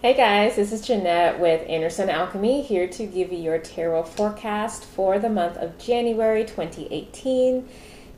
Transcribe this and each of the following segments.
Hey guys, this is Jynnette with Anderson Alchemy, here to give you your tarot forecast for the month of January 2018.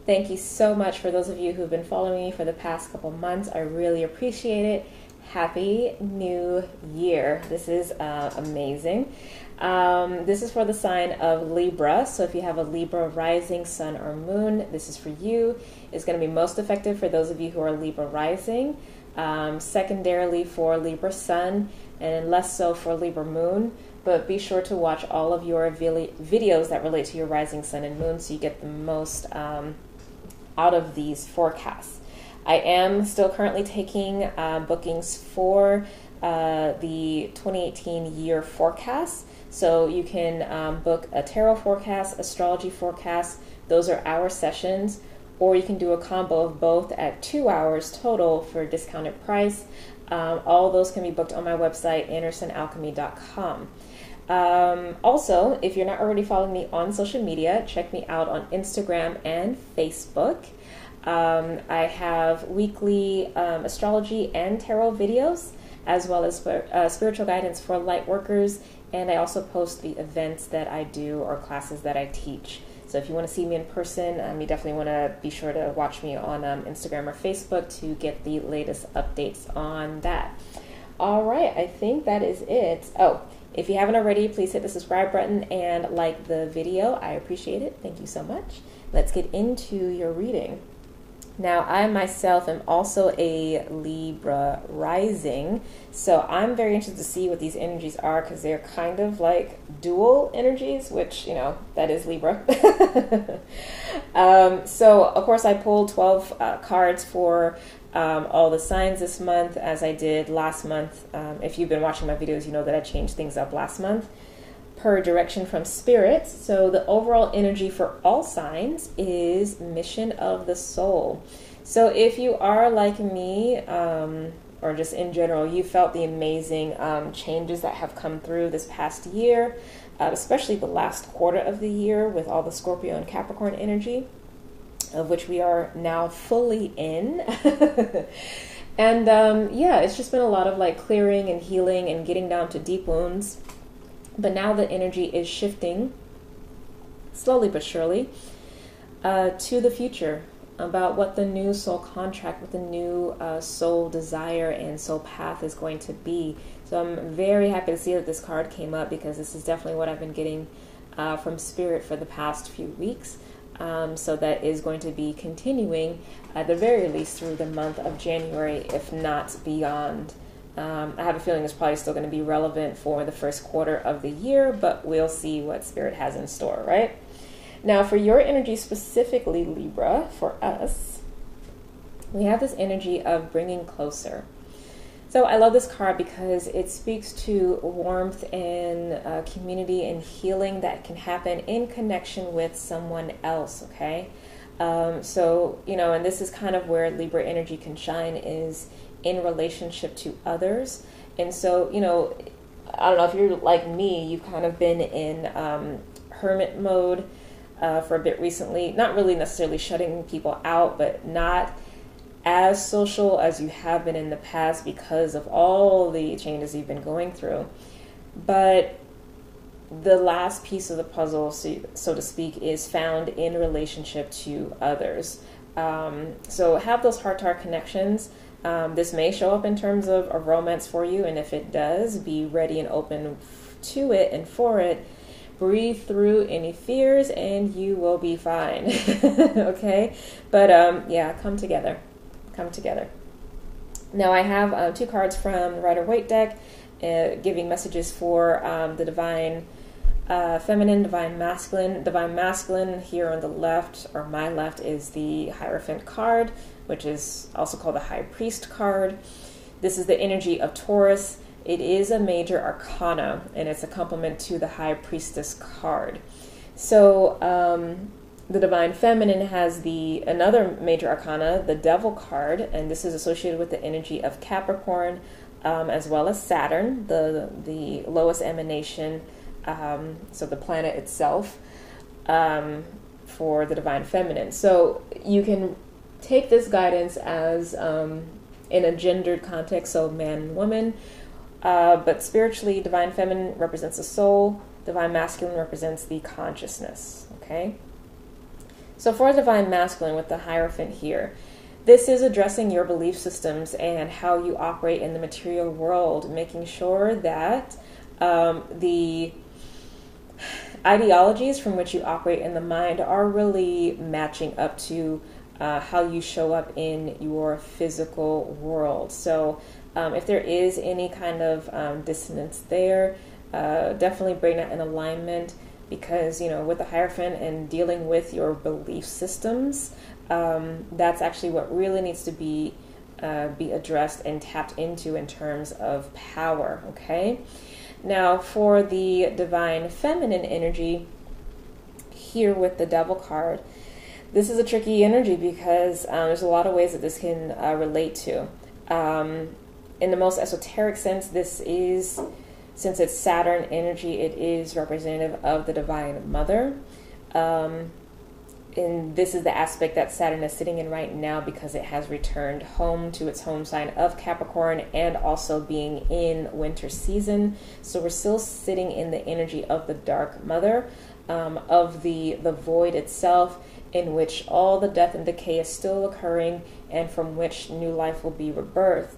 Thank you so much for those of you who've been following me for the past couple months. I really appreciate it. Happy New Year. This is amazing. This is for the sign of Libra. So if you have a Libra rising, sun, or moon, this is for you. It's going to be most effective for those of you who are Libra rising. Secondarily for Libra sun, and less so for Libra moon, but be sure to watch all of your videos that relate to your rising sun and moon so you get the most out of these forecasts. I am still currently taking bookings for the 2018 year forecast, so you can book a tarot forecast, astrology forecast. Those are our sessions. Or you can do a combo of both at 2 hours total for a discounted price. All those can be booked on my website, andersonalchemy.com. Also, if you're not already following me on social media, check me out on Instagram and Facebook. I have weekly astrology and tarot videos, as well as spiritual guidance for lightworkers, and I also post the events that I do or classes that I teach. So if you want to see me in person, you definitely want to be sure to watch me on Instagram or Facebook to get the latest updates on that. All right, I think that is it. Oh, if you haven't already, please hit the subscribe button and like the video. I appreciate it. Thank you so much. Let's get into your reading. Now, I myself am also a Libra rising, so I'm very interested to see what these energies are because they're kind of like dual energies, which, you know, that is Libra. So, of course, I pulled 12 cards for all the signs this month, as I did last month. If you've been watching my videos, you know that I changed things up last month per direction from Spirit. So the overall energy for all signs is mission of the soul. So if you are like me, or just in general, you felt the amazing changes that have come through this past year, especially the last quarter of the year with all the Scorpio and Capricorn energy, of which we are now fully in. And yeah, it's just been a lot of like clearing and healing and getting down to deep wounds. But now the energy is shifting, slowly but surely, to the future, about what the new soul contract, what the new soul desire and soul path is going to be. So I'm very happy to see that this card came up because this is definitely what I've been getting from Spirit for the past few weeks. So that is going to be continuing at the very least through the month of January, if not beyond. I have a feeling it's probably still going to be relevant for the first quarter of the year, but we'll see what Spirit has in store, right? Now, for your energy specifically, Libra, for us, we have this energy of bringing closer. So I love this card because it speaks to warmth and community and healing that can happen in connection with someone else, okay? So, you know, and this is kind of where Libra energy can shine, is in relationship to others. And so, you know, I don't know if you're like me, you've kind of been in hermit mode for a bit recently, not really necessarily shutting people out, but not as social as you have been in the past because of all the changes you've been going through. But the last piece of the puzzle, so to speak, is found in relationship to others. So have those heart-to-heart connections. This may show up in terms of a romance for you, and if it does, be ready and open to it and for it. Breathe through any fears and you will be fine. Okay? But yeah, come together. Come together. Now I have 2 cards from the Rider-Waite deck giving messages for the Divine Feminine, Divine Masculine. Divine Masculine here on the left, or my left, is the Hierophant card, which is also called the High Priest card. This is the energy of Taurus. It is a major arcana, and it's a complement to the High Priestess card. So the Divine Feminine has another major arcana, the Devil card, and this is associated with the energy of Capricorn, as well as Saturn, the lowest emanation, so the planet itself, for the Divine Feminine. So you can take this guidance as in a gendered context, so man and woman, But spiritually, divine feminine represents the soul, divine masculine represents the consciousness, okay? So for divine masculine with the Hierophant here, this is addressing your belief systems and how you operate in the material world, making sure that the ideologies from which you operate in the mind are really matching up to how you show up in your physical world. So if there is any kind of dissonance there, definitely bring that in alignment, because, you know, with the Hierophant and dealing with your belief systems, that's actually what really needs to be addressed and tapped into in terms of power, okay? Now, for the divine feminine energy here with the Devil card, this is a tricky energy because there's a lot of ways that this can relate to. In the most esoteric sense, this is, since it's Saturn energy, it is representative of the Divine Mother. And this is the aspect that Saturn is sitting in right now because it has returned home to its home sign of Capricorn and also being in winter season. So we're still sitting in the energy of the Dark Mother, of the void itself, in which all the death and decay is still occurring and from which new life will be rebirthed.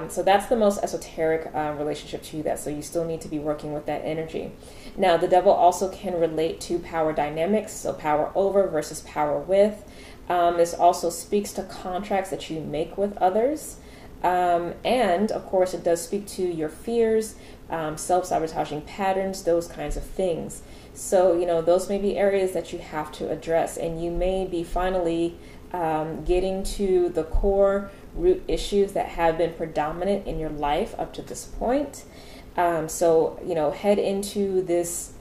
So that's the most esoteric relationship to that. So you still need to be working with that energy. Now, the Devil also can relate to power dynamics, so power over versus power with. This also speaks to contracts that you make with others. And, of course, it does speak to your fears, self-sabotaging patterns, those kinds of things. So, you know, those may be areas that you have to address. And you may be finally getting to the core root issues that have been predominant in your life up to this point. So, you know, head into this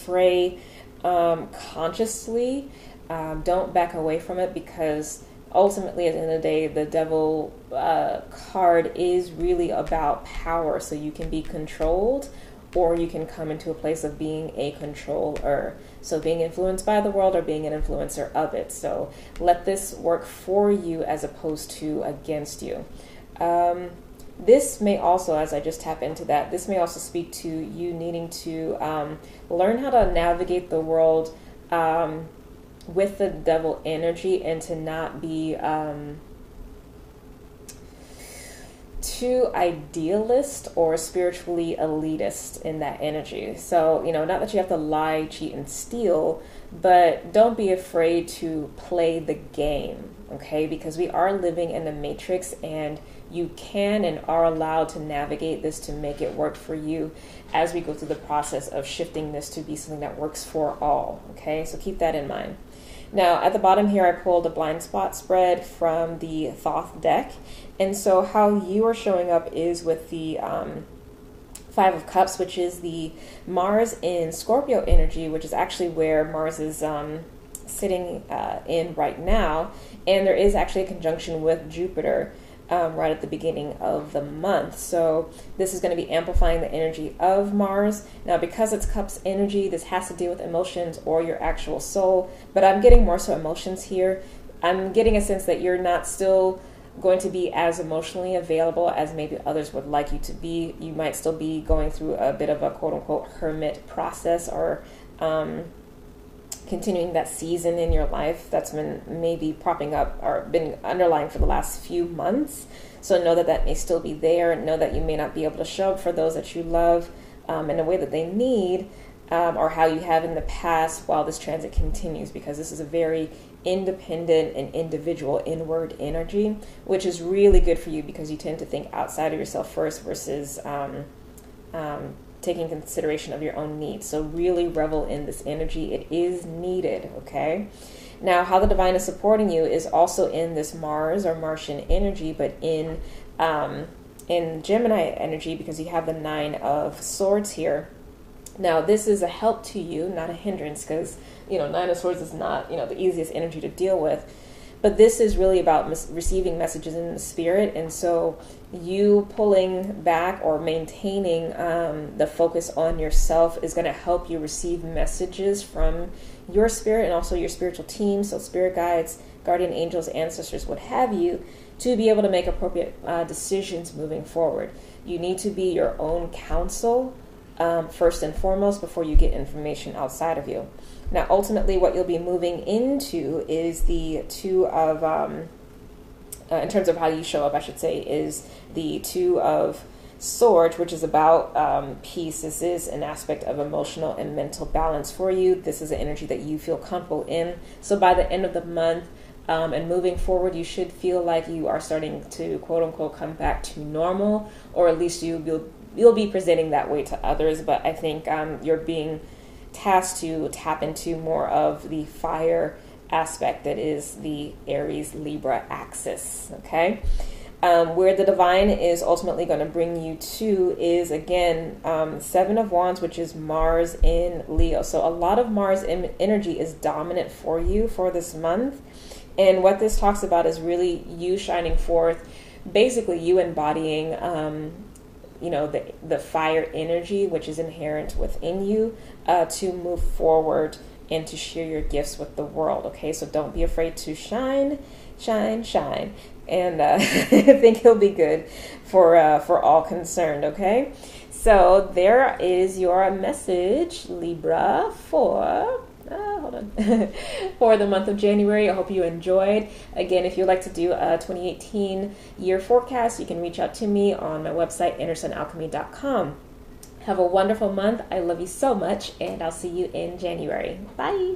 fray consciously. Don't back away from it, because ultimately, at the end of the day, the Devil card is really about power. So you can be controlled, or you can come into a place of being a controller. So being influenced by the world or being an influencer of it. So let this work for you as opposed to against you. This may also, as I just tap into that, this may also speak to you needing to learn how to navigate the world with the Devil energy, and to not be too idealist or spiritually elitist in that energy. So, you know, not that you have to lie, cheat, and steal, but don't be afraid to play the game, okay? Because we are living in the matrix, and you can and are allowed to navigate this to make it work for you as we go through the process of shifting this to be something that works for all, okay? So keep that in mind. Now, at the bottom here, I pulled a blind spot spread from the Thoth deck. And so how you are showing up is with the Five of Cups, which is the Mars in Scorpio energy, which is actually where Mars is sitting in right now. And there is actually a conjunction with Jupiter right at the beginning of the month. So this is going to be amplifying the energy of Mars. Now, because it's Cups energy, this has to deal with emotions or your actual soul, but I'm getting more so emotions here. I'm getting a sense that you're not still going to be as emotionally available as maybe others would like you to be. You might still be going through a bit of a quote-unquote hermit process, or continuing that season in your life that's been maybe propping up or been underlying for the last few months. So know that that may still be there, and know that you may not be able to show up for those that you love in a way that they need, or how you have in the past while this transit continues, because this is a very independent and individual inward energy, which is really good for you because you tend to think outside of yourself first versus taking consideration of your own needs. So really revel in this energy. It is needed, okay? Now, how the divine is supporting you is also in this Mars or Martian energy, but in Gemini energy, because you have the Nine of Swords here. Now, this is a help to you, not a hindrance, because, you know, Nine of Swords is not, you know, the easiest energy to deal with. But this is really about receiving messages in the spirit. And so you pulling back or maintaining the focus on yourself is going to help you receive messages from your spirit and also your spiritual team. So spirit guides, guardian angels, ancestors, what have you, to be able to make appropriate decisions moving forward. You need to be your own counsel first and foremost before you get information outside of you. Now, ultimately, what you'll be moving into is the Two of, in terms of how you show up, I should say, is the Two of Swords, which is about peace. This is an aspect of emotional and mental balance for you. This is an energy that you feel comfortable in. So by the end of the month and moving forward, you should feel like you are starting to, quote unquote, come back to normal, or at least you'll be presenting that way to others. But I think you're being tasked to tap into more of the fire aspect that is the Aries Libra axis. Okay. Where the divine is ultimately going to bring you to is, again, Seven of Wands, which is Mars in Leo. So a lot of Mars energy is dominant for you for this month. And what this talks about is really you shining forth, basically you embodying, the fire energy, which is inherent within you, to move forward and to share your gifts with the world. Okay, so don't be afraid to shine. And I think he'll be good for all concerned, okay? So there is your message, Libra, for for the month of January. I hope you enjoyed. Again, if you'd like to do a 2018 year forecast, you can reach out to me on my website, innersunalchemy.com. Have a wonderful month. I love you so much, and I'll see you in January. Bye.